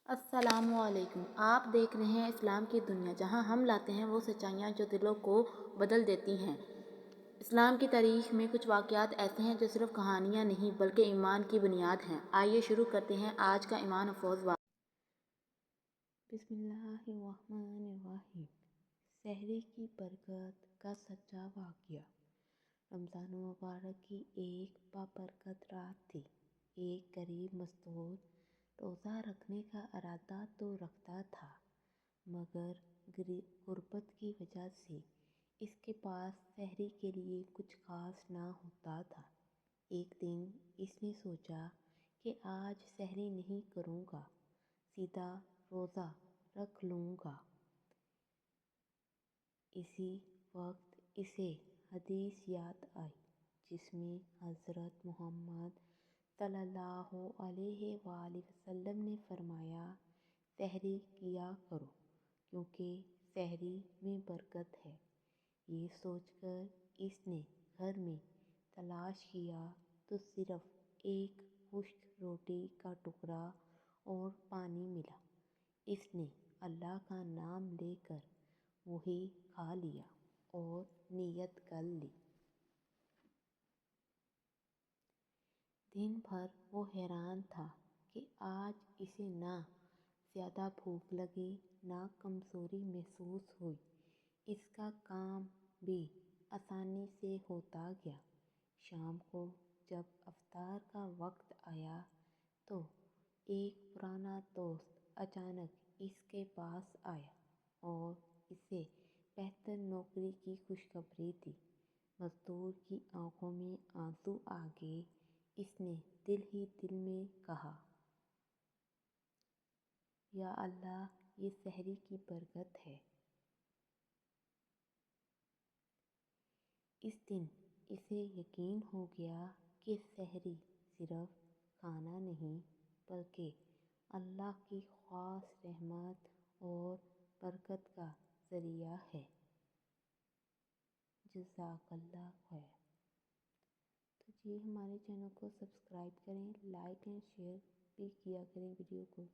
السلام علیکم۔ آپ دیکھ رہے ہیں اسلام کی دنیا، جہاں ہم لاتے ہیں وہ سچائیاں جو دلوں کو بدل دیتی ہیں۔ اسلام کی تاریخ میں کچھ واقعات ایسے ہیں جو صرف کہانیاں نہیں بلکہ ایمان کی بنیاد ہیں۔ آئیے شروع کرتے ہیں آج کا ایمان افروز واقعہ۔ بسم اللہ الرحمن الرحیم۔ سحری کی برکت کا سچا واقعہ۔ رمضان المبارک کی ایک بابرکت رات تھی۔ ایک غریب مستور روزہ رکھنے کا ارادہ تو رکھتا تھا، مگر غربت کی وجہ سے اس کے پاس سحری کے لیے کچھ خاص نہ ہوتا تھا۔ ایک دن اس نے سوچا کہ آج سحری نہیں کروں گا، سیدھا روزہ رکھ لوں گا۔ اسی وقت اسے حدیث یاد آئی جس میں حضرت محمد صلی اللہ علیہ وآلہ وسلم نے فرمایا، سحری کیا کرو کیونکہ سحری میں برکت ہے۔ یہ سوچ کر اس نے گھر میں تلاش کیا تو صرف ایک خشک روٹی کا ٹکڑا اور پانی ملا۔ اس نے اللہ کا نام لے کر وہی کھا لیا اور نیت کر لی۔ دن بھر وہ حیران تھا کہ آج اسے نہ زیادہ بھوک لگی نہ کمزوری محسوس ہوئی۔ اس کا کام بھی آسانی سے ہوتا گیا۔ شام کو جب افطار کا وقت آیا تو ایک پرانا دوست اچانک اس کے پاس آیا اور اسے بہتر نوکری کی خوشخبری دی۔ مزدور کی آنکھوں میں آنسو آ گئے۔ اس نے دل ہی دل میں کہا، یا اللہ، یہ سحری کی برکت ہے۔ اس دن اسے یقین ہو گیا کہ سحری صرف کھانا نہیں بلکہ اللہ کی خاص رحمت اور برکت کا ذریعہ ہے۔ جزاک اللہ خیر۔ تو ہمارے چینل کو سبسکرائب کریں، لائک اینڈ شیئر بھی کیا کریں ویڈیو کو۔